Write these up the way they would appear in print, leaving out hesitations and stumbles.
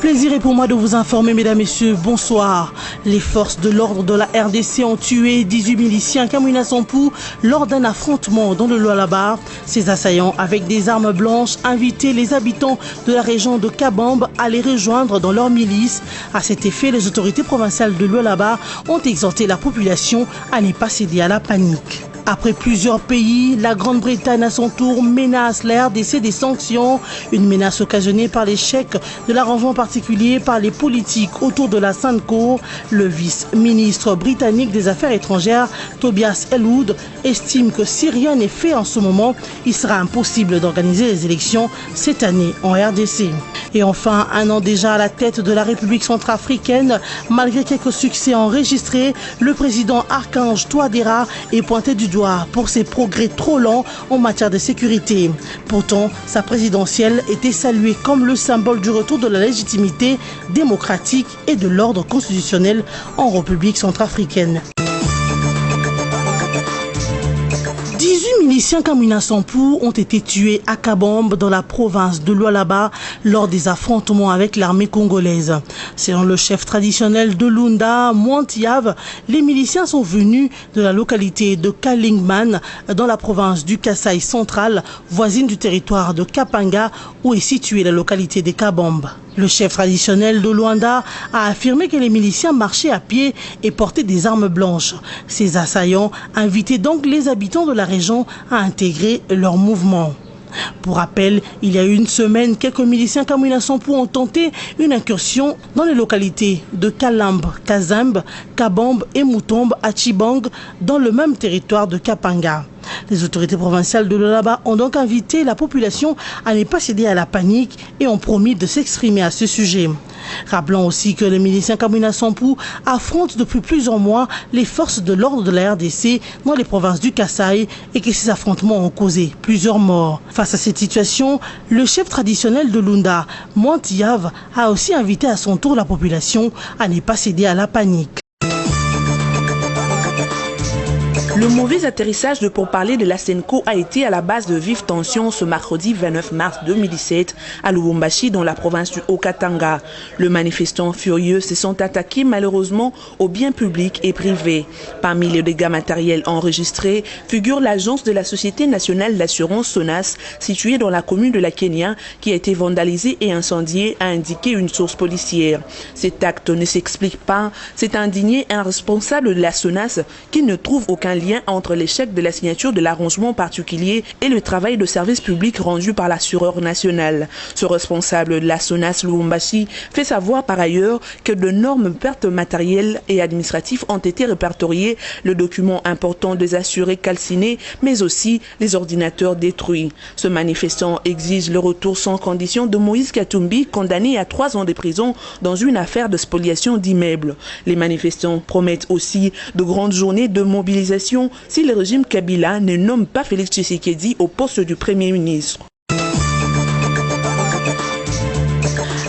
plaisir est pour moi de vous informer, mesdames, messieurs, bonsoir. Les forces de l'ordre de la RDC ont tué 18 miliciens Kamwina Sampou lors d'un affrontement dans le Lualaba. Ces assaillants, avec des armes blanches, invitaient les habitants de la région de Kabambe à les rejoindre dans leur milice. À cet effet, les autorités provinciales de Lualaba ont exhorté la population à ne pas céder à la panique. Après plusieurs pays, la Grande-Bretagne à son tour menace la RDC des sanctions. Une menace occasionnée par l'échec de l'arrangement particulier par les politiques autour de la Sainte Cour. Le vice-ministre britannique des Affaires étrangères, Tobias Ellwood, estime que si rien n'est fait en ce moment, il sera impossible d'organiser les élections cette année en RDC. Et enfin, un an déjà à la tête de la République centrafricaine, malgré quelques succès enregistrés, le président Archange Touadéra est pointé du doigt pour ses progrès trop lents en matière de sécurité. Pourtant, sa présidentielle était saluée comme le symbole du retour de la légitimité démocratique et de l'ordre constitutionnel en République centrafricaine. 18 miliciens Kamwina Sampou ont été tués à Kabambe dans la province de Lualaba lors des affrontements avec l'armée congolaise. Selon le chef traditionnel de Lunda, Mwantiave, les miliciens sont venus de la localité de Kalingman dans la province du Kasaï central, voisine du territoire de Kapanga où est située la localité de Kabambe. Le chef traditionnel de Luanda a affirmé que les miliciens marchaient à pied et portaient des armes blanches. Ces assaillants invitaient donc les habitants de la région à intégrer leur mouvement. Pour rappel, il y a une semaine, quelques miliciens Kamwina Sampou ont tenté une incursion dans les localités de Kalambe, Kazambe, Kabambe et Moutombe à Chibang, dans le même territoire de Kapanga. Les autorités provinciales de Lualaba ont donc invité la population à ne pas céder à la panique et ont promis de s'exprimer à ce sujet. Rappelons aussi que les miliciens Kamwina Sampou affrontent depuis plusieurs mois les forces de l'ordre de la RDC dans les provinces du Kasaï et que ces affrontements ont causé plusieurs morts. Face à cette situation, le chef traditionnel de Lunda, Mwantiave, a aussi invité à son tour la population à ne pas céder à la panique. Le mauvais atterrissage de pourparlers de la Senko a été à la base de vives tensions ce mercredi 29 mars 2017 à Lubumbashi dans la province du Haut-Katanga. Les manifestants furieux se sont attaqués malheureusement aux biens publics et privés. Parmi les dégâts matériels enregistrés figure l'agence de la Société nationale d'assurance SONAS située dans la commune de la Kenya qui a été vandalisée et incendiée, a indiqué une source policière. Cet acte ne s'explique pas, c'est indigné un responsable de la SONAS qui ne trouve aucun lien entre l'échec de la signature de l'arrangement particulier et le travail de service public rendu par l'assureur national. Ce responsable de la SONAS Lubumbashi fait savoir par ailleurs que d'énormes pertes matérielles et administratives ont été répertoriées, le document important des assurés calcinés, mais aussi les ordinateurs détruits. Ce manifestant exige le retour sans condition de Moïse Katumbi, condamné à 3 ans de prison dans une affaire de spoliation d'immeubles. Les manifestants promettent aussi de grandes journées de mobilisation si le régime Kabila ne nomme pas Félix Tshisekedi au poste du Premier ministre.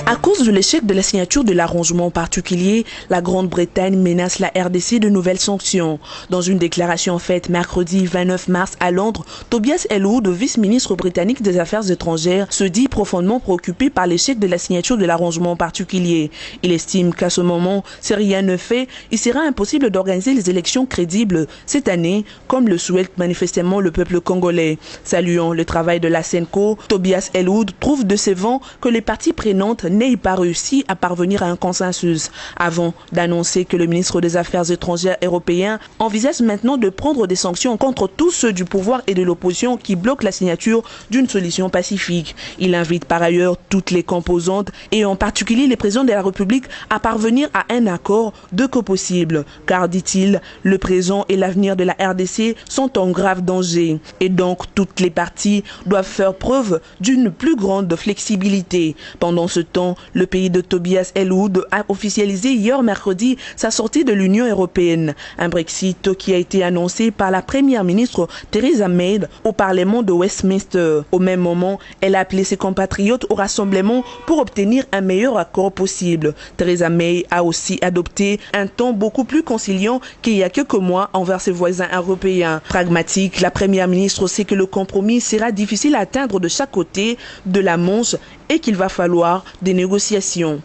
À cause de l'échec de la signature de l'arrangement particulier, la Grande-Bretagne menace la RDC de nouvelles sanctions. Dans une déclaration faite mercredi 29 mars à Londres, Tobias Ellwood, vice-ministre britannique des Affaires étrangères, se dit profondément préoccupé par l'échec de la signature de l'arrangement particulier. Il estime qu'à ce moment, si rien ne fait, il sera impossible d'organiser les élections crédibles cette année, comme le souhaite manifestement le peuple congolais. Saluant le travail de la Senko, Tobias Ellwood trouve décevant que les parties prenantes n'ait pas réussi à parvenir à un consensus, avant d'annoncer que le ministre des Affaires étrangères européen envisage maintenant de prendre des sanctions contre tous ceux du pouvoir et de l'opposition qui bloquent la signature d'une solution pacifique. Il invite par ailleurs toutes les composantes, et en particulier les présidents de la République, à parvenir à un accord dès que possible, car, dit-il, le présent et l'avenir de la RDC sont en grave danger, et donc toutes les parties doivent faire preuve d'une plus grande flexibilité. Pendant ce temps, le pays de Tobias Ellwood a officialisé hier mercredi sa sortie de l'Union européenne. Un Brexit qui a été annoncé par la première ministre Theresa May au Parlement de Westminster. Au même moment, elle a appelé ses compatriotes au rassemblement pour obtenir un meilleur accord possible. Theresa May a aussi adopté un ton beaucoup plus conciliant qu'il y a quelques mois envers ses voisins européens. Pragmatique, la première ministre sait que le compromis sera difficile à atteindre de chaque côté de la Manche et qu'il va falloir des négociations.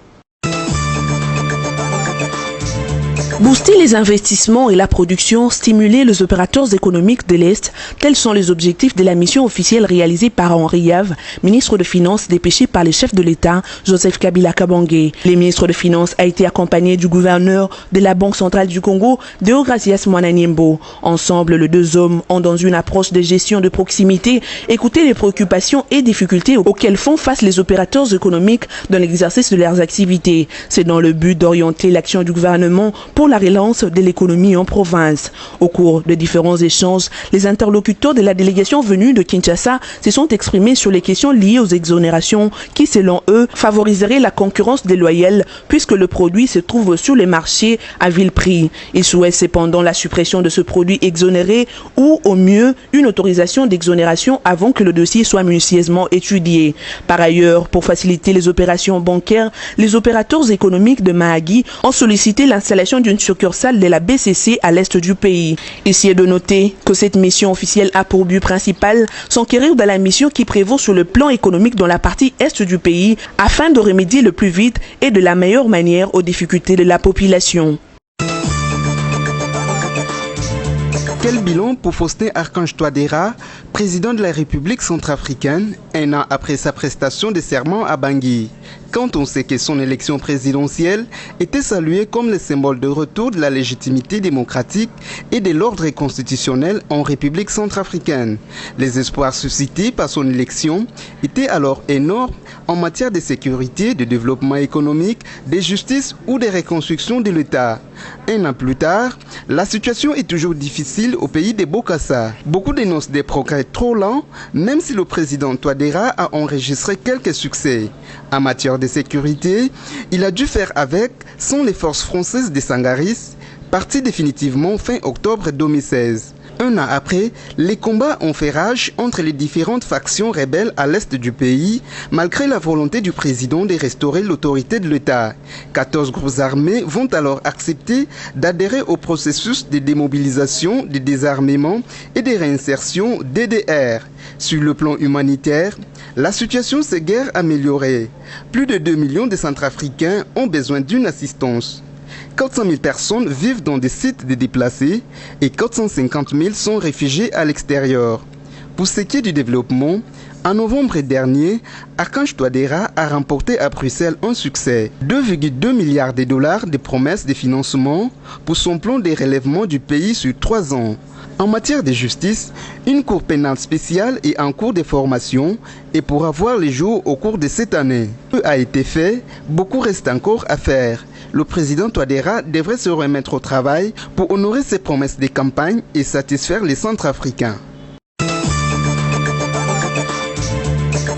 Booster les investissements et la production, stimuler les opérateurs économiques de l'Est, tels sont les objectifs de la mission officielle réalisée par Henri Yave, ministre de Finances dépêché par les chefs de l'État, Joseph Kabila Kabange. Le ministre de Finances a été accompagné du gouverneur de la Banque centrale du Congo, Deogracias Mwananyembo. Ensemble, les deux hommes ont, dans une approche de gestion de proximité, écouté les préoccupations et difficultés auxquelles font face les opérateurs économiques dans l'exercice de leurs activités. C'est dans le but d'orienter l'action du gouvernement pour la relance de l'économie en province. Au cours de différents échanges, les interlocuteurs de la délégation venue de Kinshasa se sont exprimés sur les questions liées aux exonérations qui, selon eux, favoriseraient la concurrence déloyale puisque le produit se trouve sur les marchés à vil prix. Ils souhaitent cependant la suppression de ce produit exonéré ou, au mieux, une autorisation d'exonération avant que le dossier soit minutieusement étudié. Par ailleurs, pour faciliter les opérations bancaires, les opérateurs économiques de Mahagi ont sollicité l'installation d'une succursale de la BCC à l'est du pays. Ici est de noter que cette mission officielle a pour but principal s'enquérir de la mission qui prévaut sur le plan économique dans la partie est du pays afin de remédier le plus vite et de la meilleure manière aux difficultés de la population. Quel bilan pour Faustin Archange Touadéra, président de la République centrafricaine, un an après sa prestation de serment à Bangui, quand on sait que son élection présidentielle était saluée comme le symbole de retour de la légitimité démocratique et de l'ordre constitutionnel en République centrafricaine. Les espoirs suscités par son élection étaient alors énormes en matière de sécurité, de développement économique, de justice ou de reconstruction de l'État. Un an plus tard, la situation est toujours difficile au pays de Bokassa. Beaucoup dénoncent des progrès trop lents, même si le président Touadéra a enregistré quelques succès. En matière de sécurité, il a dû faire avec sans les forces françaises de Sangaris, parties définitivement fin octobre 2016. Un an après, les combats ont fait rage entre les différentes factions rebelles à l'est du pays, malgré la volonté du président de restaurer l'autorité de l'État. 14 groupes armés vont alors accepter d'adhérer au processus de démobilisation, de désarmement et de réinsertion DDR. Sur le plan humanitaire, la situation s'est guère améliorée. Plus de 2 millions de Centrafricains ont besoin d'une assistance. 400 000 personnes vivent dans des sites de déplacés et 450 000 sont réfugiés à l'extérieur. Pour ce qui est du développement, en novembre dernier, Archange Touadéra a remporté à Bruxelles un succès. 2,2 milliards de dollars de promesses de financement pour son plan de relèvement du pays sur 3 ans. En matière de justice, une cour pénale spéciale est en cours de formation et pourra voir les jours au cours de cette année. Peu a été fait, beaucoup reste encore à faire. Le président Touadéra devrait se remettre au travail pour honorer ses promesses de campagne et satisfaire les Centrafricains.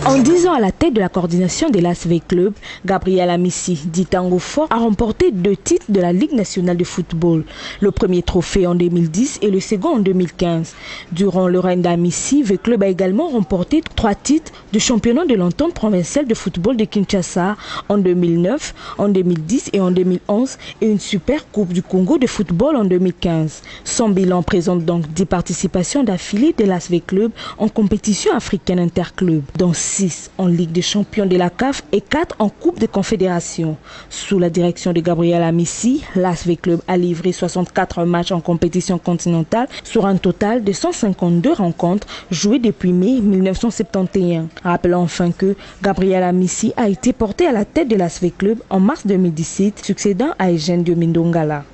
En 10 ans à la tête de la coordination de l'ASV Club, Gabriel Amissi, dit Tango Fort, a remporté 2 titres de la Ligue nationale de football. Le premier trophée en 2010 et le second en 2015. Durant le règne d'Amissi, le club a également remporté 3 titres de championnat de l'entente provinciale de football de Kinshasa en 2009, en 2010 et en 2011 et une super coupe du Congo de football en 2015. Son bilan présente donc 10 participations d'affilée de l'ASV Club en compétition africaine interclub, dont 6 en Ligue des champions de la CAF et 4 en Coupe de Confédération. Sous la direction de Gabriel Amissi, l'ASV Club a livré 64 matchs en compétition continentale sur un total de 152 rencontres jouées depuis mai 1971. Rappelons enfin que Gabriel Amissi a été porté à la tête de l'ASV Club en mars 2017, succédant à Eugène Diomindongala.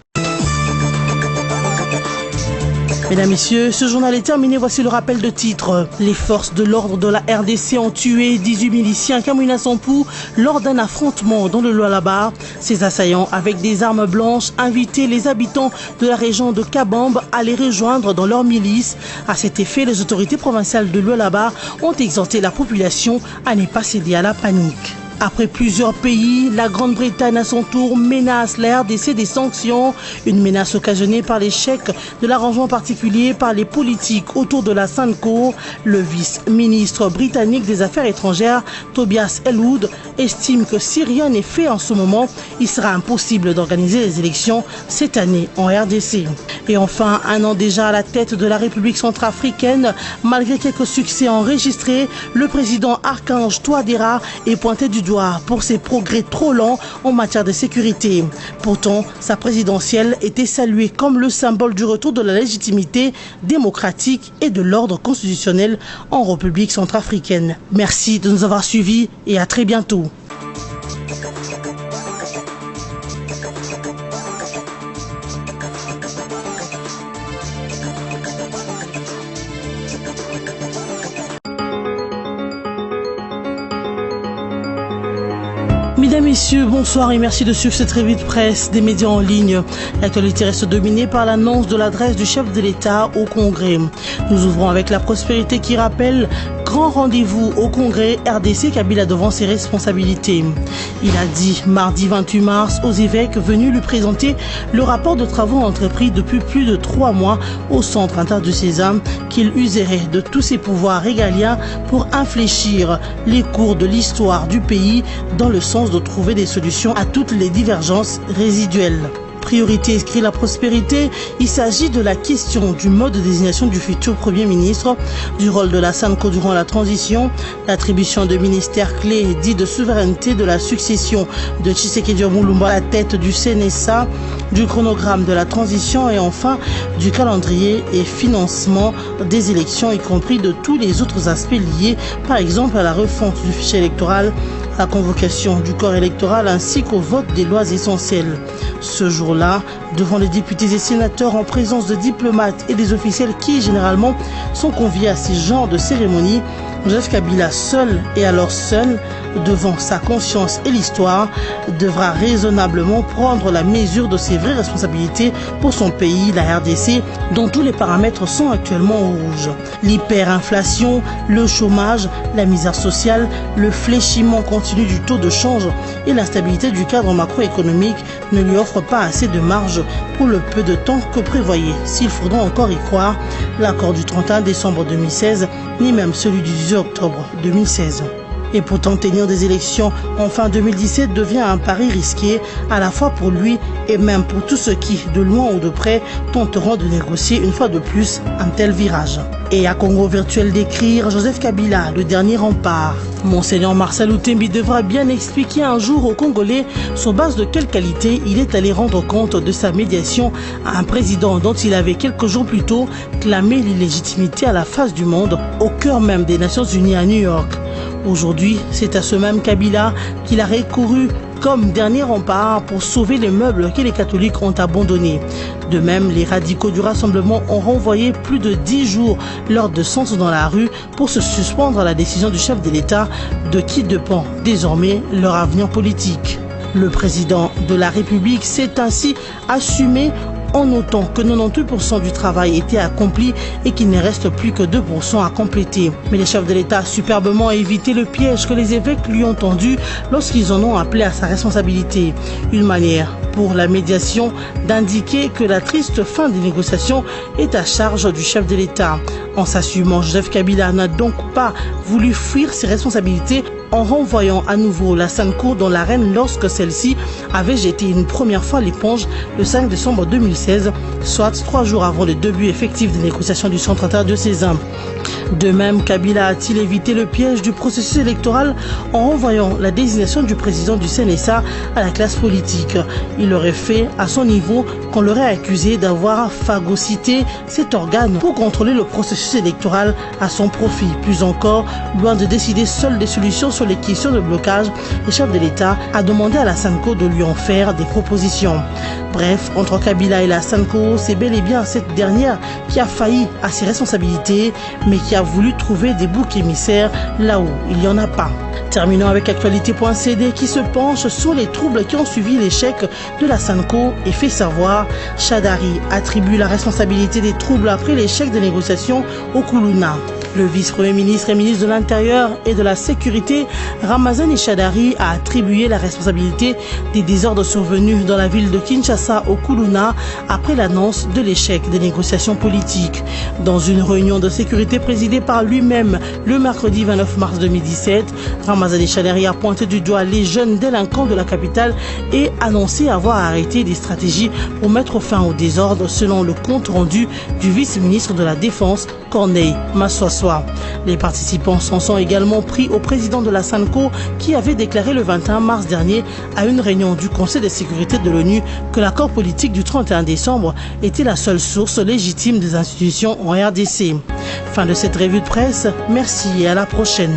Mesdames, Messieurs, ce journal est terminé. Voici le rappel de titres. Les forces de l'ordre de la RDC ont tué 18 miliciens Kamwina Sampou lors d'un affrontement dans le Lualaba. Ces assaillants, avec des armes blanches, invitaient les habitants de la région de Kabambe à les rejoindre dans leur milice. À cet effet, les autorités provinciales de Lualaba ont exhorté la population à ne pas céder à la panique. Après plusieurs pays, la Grande-Bretagne à son tour menace la RDC des sanctions. Une menace occasionnée par l'échec de l'arrangement particulier par les politiques autour de la Sainte Cour. Le vice-ministre britannique des Affaires étrangères, Tobias Ellwood, estime que si rien n'est fait en ce moment, il sera impossible d'organiser les élections cette année en RDC. Et enfin, un an déjà à la tête de la République centrafricaine, malgré quelques succès enregistrés, le président Archange Touadéra est pointé du doigt doigt pour ses progrès trop lents en matière de sécurité. Pourtant, sa présidentielle était saluée comme le symbole du retour de la légitimité démocratique et de l'ordre constitutionnel en République centrafricaine. Merci de nous avoir suivis et à très bientôt. Mesdames, Messieurs, bonsoir et merci de suivre cette revue de presse des médias en ligne. L'actualité reste dominée par l'annonce de l'adresse du chef de l'État au Congrès. Nous ouvrons avec la prospérité qui rappelle grand rendez-vous au Congrès, RDC Kabila devant ses responsabilités. Il a dit mardi 28 mars aux évêques venus lui présenter le rapport de travaux entrepris depuis plus de 3 mois au Centre interdiocésain qu'il userait de tous ses pouvoirs régaliens pour infléchir les cours de l'histoire du pays dans le sens de trouver des solutions à toutes les divergences résiduelles. Priorité, écrit la prospérité, il s'agit de la question du mode de désignation du futur Premier ministre, du rôle de la SANCO durant la transition, l'attribution de ministères clés dits de souveraineté de la succession de Tshisekedi Moulumba à la tête du CNSA, du chronogramme de la transition et enfin du calendrier et financement des élections, y compris de tous les autres aspects liés, par exemple à la refonte du fichier électoral, à la convocation du corps électoral ainsi qu'au vote des lois essentielles. Ce jour-là, devant les députés et sénateurs en présence de diplomates et des officiels qui généralement sont conviés à ces genres de cérémonies, Joseph Kabila seul et alors seul, devant sa conscience et l'histoire, devra raisonnablement prendre la mesure de ses vraies responsabilités pour son pays, la RDC, dont tous les paramètres sont actuellement au rouge. L'hyperinflation, le chômage, la misère sociale, le fléchiment continu du taux de change et l'instabilité du cadre macroéconomique ne lui offrent pas assez de marge pour le peu de temps que prévoyait, s'il faudra encore y croire, l'accord du 31 décembre 2016, ni même celui du 18 octobre 2016. Et pourtant, tenir des élections en fin 2017 devient un pari risqué, à la fois pour lui et même pour tous ceux qui, de loin ou de près, tenteront de négocier une fois de plus un tel virage. Et à Congo virtuel d'écrire Joseph Kabila, le dernier rempart. Monseigneur Marcel Outembi devra bien expliquer un jour aux Congolais sur base de quelle qualité il est allé rendre compte de sa médiation à un président dont il avait quelques jours plus tôt clamé l'illégitimité à la face du monde, au cœur même des Nations Unies à New York. Aujourd'hui, c'est à ce même Kabila qu'il a recouru comme dernier rempart pour sauver les meubles que les catholiques ont abandonnés. De même, les radicaux du rassemblement ont renvoyé plus de 10 jours leur descente dans la rue pour se suspendre à la décision du chef de l'État de qui dépend désormais leur avenir politique. Le président de la République s'est ainsi assumé en notant que 98% du travail était accompli et qu'il ne reste plus que 2% à compléter. Mais les chefs de l'État ont superbement évité le piège que les évêques lui ont tendu lorsqu'ils en ont appelé à sa responsabilité. Une manière pour la médiation d'indiquer que la triste fin des négociations est à charge du chef de l'État. En s'assumant, Joseph Kabila n'a donc pas voulu fuir ses responsabilités en renvoyant à nouveau la SANCO dans l'arène lorsque celle-ci avait jeté une première fois l'éponge le 5 décembre 2016, soit 3 jours avant le début effectif des négociations du centre interdiocésain. De même, Kabila a-t-il évité le piège du processus électoral en renvoyant la désignation du président du CNSA à la classe politique. Il aurait fait à son niveau qu'on l'aurait accusé d'avoir phagocyté cet organe pour contrôler le processus électoral à son profit. Plus encore, loin de décider seul des solutions sur les questions de blocage, le chef de l'État a demandé à la SANCO de lui en faire des propositions. Bref, entre Kabila et la SANCO, c'est bel et bien cette dernière qui a failli à ses responsabilités, mais qui a voulu trouver des boucs émissaires là où il n'y en a pas. Terminons avec actualité.cd qui se penche sur les troubles qui ont suivi l'échec de la SANCO et fait savoir Chadari attribue la responsabilité des troubles après l'échec des négociations au Kuluna. Le vice-premier ministre et ministre de l'Intérieur et de la Sécurité, Ramazani Chadari, a attribué la responsabilité des désordres survenus dans la ville de Kinshasa au Kuluna après l'annonce de l'échec des négociations politiques. Dans une réunion de sécurité présidée par lui-même le mercredi 29 mars 2017, Ramazani Chadari a pointé du doigt les jeunes délinquants de la capitale et annoncé avoir arrêté des stratégies pour mettre fin au désordre selon le compte rendu du vice-ministre de la Défense, Corneille Massoissois. Les participants s'en sont également pris au président de la SANCO qui avait déclaré le 21 mars dernier à une réunion du Conseil de sécurité de l'ONU que l'accord politique du 31 décembre était la seule source légitime des institutions en RDC. Fin de cette revue de presse, merci et à la prochaine.